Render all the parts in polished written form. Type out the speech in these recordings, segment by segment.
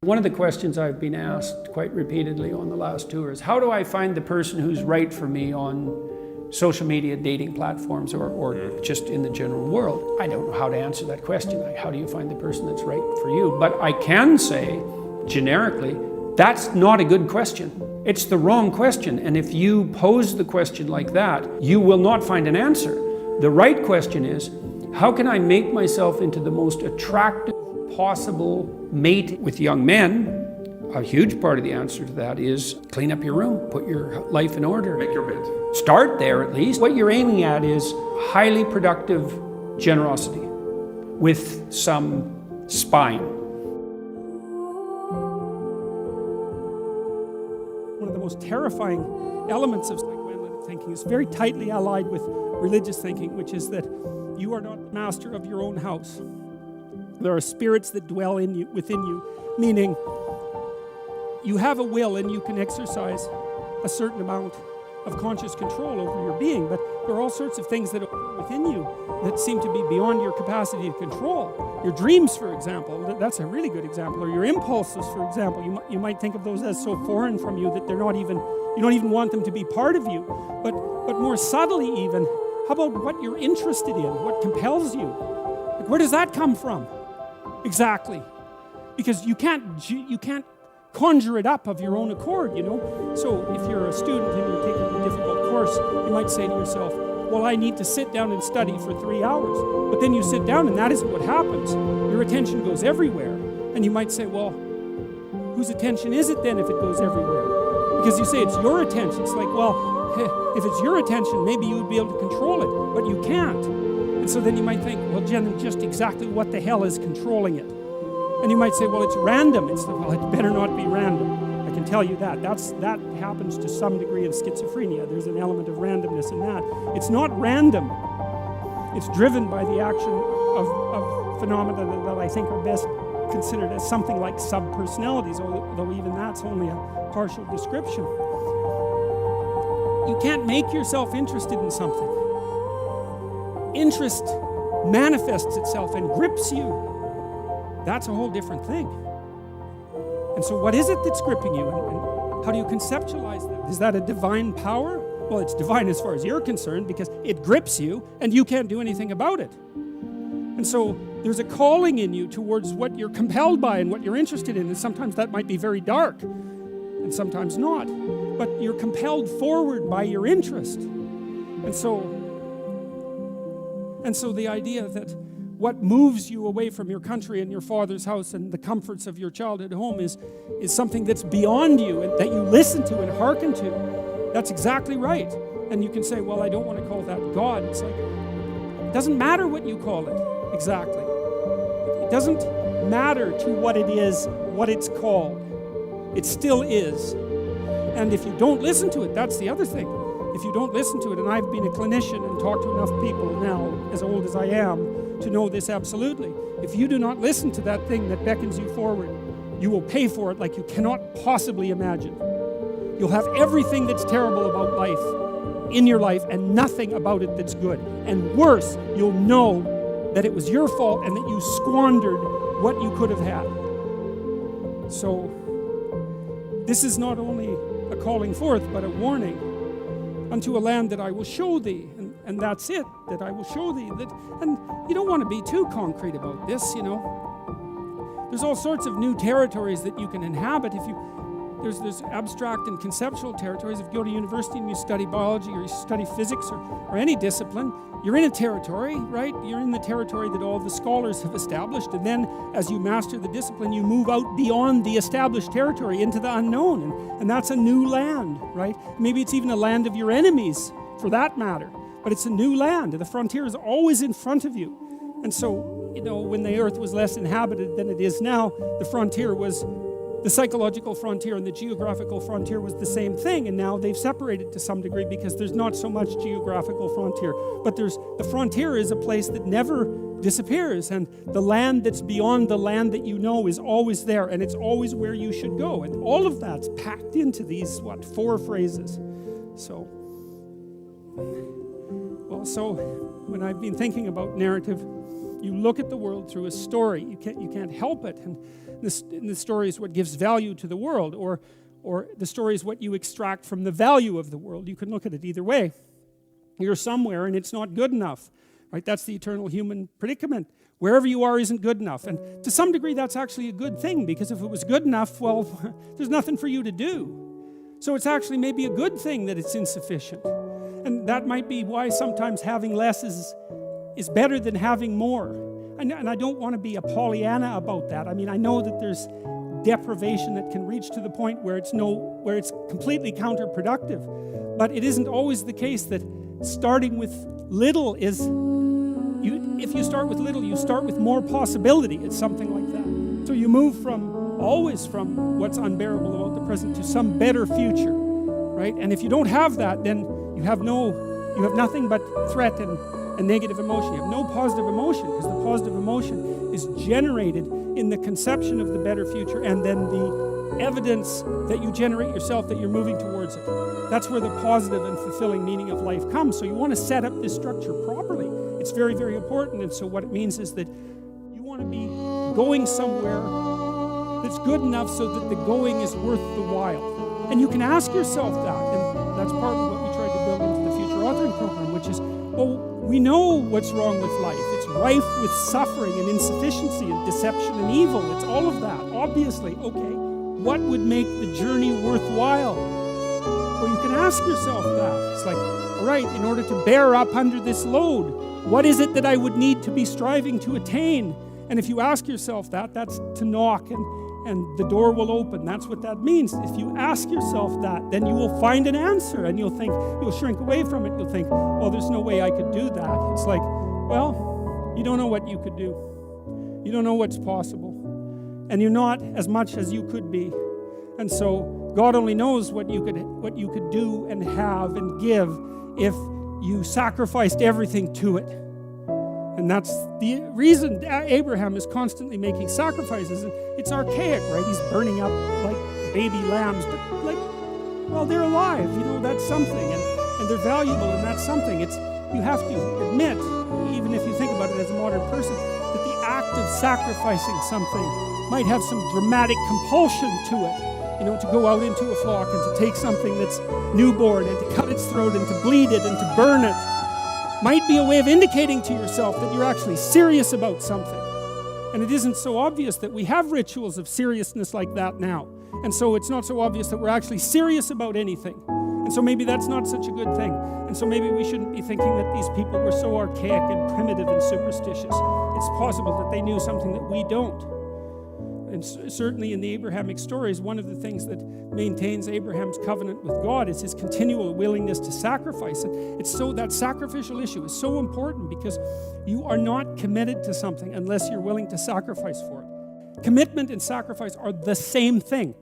One of the questions I've been asked quite repeatedly on the last tour is, how do I find the person who's right for me on social media, dating platforms, or just in the general world? I don't know how to answer that question. How do you find the person that's right for you? But I can say, generically, that's not a good question. It's the wrong question. And if you pose the question like that, you will not find an answer. The right question is, how can I make myself into the most attractive possible mate with young men? A huge part of the answer to that is clean up your room, put your life in order. Make your bed. Start there at least. What you're aiming at is highly productive generosity with some spine. One of the most terrifying elements of psychoanalytic thinking is very tightly allied with religious thinking, which is that you are not the master of your own house. There are spirits that dwell within you, meaning you have a will and you can exercise a certain amount of conscious control over your being, but there are all sorts of things that are within you that seem to be beyond your capacity to control. Your dreams, for example, that's a really good example, or your impulses, for example. You might think of those as so foreign from you that you don't even want them to be part of you. But more subtly even, how about what you're interested in, what compels you? Like, where does that come from? Exactly. Because you can't conjure it up of your own accord, you know. So if you're a student and you're taking a difficult course, you might say to yourself, well, I need to sit down and study for 3 hours. But then you sit down and that isn't what happens. Your attention goes everywhere. And you might say, well, whose attention is it then if it goes everywhere? Because you say it's your attention. It's like, well, if it's your attention, maybe you would be able to control it, but you can't. And so then you might think, well, Jen, just exactly what the hell is controlling it? And you might say, well, it's random. Well, it better not be random. I can tell you that. That happens to some degree in schizophrenia. There's an element of randomness in that. It's not random. It's driven by the action of phenomena that I think are best considered as something like subpersonalities, although even that's only a partial description. You can't make yourself interested in something. Interest manifests itself and grips you. That's a whole different thing. And so what is it that's gripping you? And how do you conceptualize that? Is that a divine power? Well, it's divine as far as you're concerned because it grips you and you can't do anything about it. And so there's a calling in you towards what you're compelled by and what you're interested in. And sometimes that might be very dark and sometimes not. But you're compelled forward by your interest. And so the idea that what moves you away from your country and your father's house and the comforts of your childhood home is something that's beyond you and that you listen to and hearken to. That's exactly right. And you can say, well, I don't want to call that God. It's like, it doesn't matter what you call it exactly. It doesn't matter to what it is, what it's called. It still is. And if you don't listen to it, that's the other thing. If you don't listen to it, and I've been a clinician and talked to enough people now, as old as I am, to know this absolutely. If you do not listen to that thing that beckons you forward, you will pay for it like you cannot possibly imagine. You'll have everything that's terrible about life in your life and nothing about it that's good. And worse, you'll know that it was your fault and that you squandered what you could have had. So, this is not only a calling forth, but a warning. Unto a land that I will show thee. And that's it, that I will show thee. And you don't want to be too concrete about this, you know. There's all sorts of new territories that you can inhabit. There's abstract and conceptual territories. If you go to university and you study biology or you study physics or any discipline, you're in a territory, right? You're in the territory that all the scholars have established. And then as you master the discipline, you move out beyond the established territory into the unknown. And that's a new land, right? Maybe it's even a land of your enemies, for that matter. But it's a new land. The frontier is always in front of you. And so, you know, when the earth was less inhabited than it is now, the frontier was the psychological frontier and the geographical frontier was the same thing, and now they've separated to some degree because there's not so much geographical frontier. But the frontier is a place that never disappears, and the land that's beyond the land that you know is always there, and it's always where you should go. And all of that's packed into these, 4 phrases. So when I've been thinking about narrative, you look at the world through a story. You can't help it. the story is what gives value to the world, or the story is what you extract from the value of the world. You can look at it either way. You're somewhere and it's not good enough, right? That's the eternal human predicament. Wherever you are isn't good enough. And to some degree, that's actually a good thing, because if it was good enough, well, there's nothing for you to do. So it's actually maybe a good thing that it's insufficient. And that might be why sometimes having less is better than having more. And I don't want to be a Pollyanna about that. I mean, I know that there's deprivation that can reach to the point where it's completely counterproductive. But it isn't always the case that starting with little is... if you start with little, you start with more possibility. It's something like that. So you move always from what's unbearable about the present to some better future, right? And if you don't have that, then you have nothing but threat and negative emotion. You have no positive emotion, because the positive emotion is generated in the conception of the better future, and then the evidence that you generate yourself that you're moving towards it. That's where the positive and fulfilling meaning of life comes. So you want to set up this structure properly. It's very, very important. And so what it means is that you want to be going somewhere that's good enough so that the going is worth the while. And you can ask yourself that. And that's part of what we tried to build into the future authoring program, which is, well, we know what's wrong with life. It's rife with suffering and insufficiency and deception and evil. It's all of that, obviously. Okay, what would make the journey worthwhile? Well, you can ask yourself that. It's like, all right, in order to bear up under this load, what is it that I would need to be striving to attain? And if you ask yourself that, that's to knock and the door will open. That's what that means. If you ask yourself that, then you will find an answer, and you'll shrink away from it. You'll think, well, there's no way I could do that. It's like, well, you don't know what you could do. You don't know what's possible. And you're not as much as you could be. And so God only knows what you could do and have and give if you sacrificed everything to it. And that's the reason Abraham is constantly making sacrifices. And it's archaic, right? He's burning up like baby lambs, but well, they're alive, that's something. And they're valuable, and that's something. You have to admit, even if you think about it as a modern person, that the act of sacrificing something might have some dramatic compulsion to it. To go out into a flock and to take something that's newborn and to cut its throat and to bleed it and to burn it might be a way of indicating to yourself that you're actually serious about something. And it isn't so obvious that we have rituals of seriousness like that now. And so it's not so obvious that we're actually serious about anything. And so maybe that's not such a good thing. And so maybe we shouldn't be thinking that these people were so archaic and primitive and superstitious. It's possible that they knew something that we don't. And certainly in the Abrahamic stories, one of the things that maintains Abraham's covenant with God is his continual willingness to sacrifice. And that sacrificial issue is so important, because you are not committed to something unless you're willing to sacrifice for it. Commitment and sacrifice are the same thing.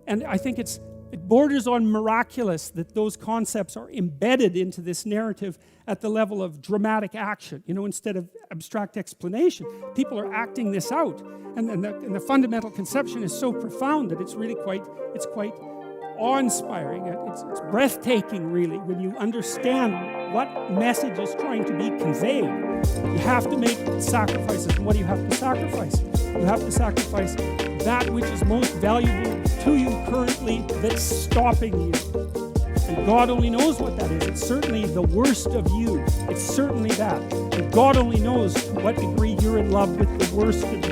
And I think it borders on miraculous that those concepts are embedded into this narrative at the level of dramatic action, instead of abstract explanation. People are acting this out. And the fundamental conception is so profound that it's really quite awe-inspiring. It's breathtaking, really, when you understand what message is trying to be conveyed. You have to make sacrifices. And what do you have to sacrifice? You have to sacrifice that which is most valuable to you currently that's stopping you. And God only knows what that is. It's certainly the worst of you. It's certainly that. And God only knows to what degree you're in love with the worst of you.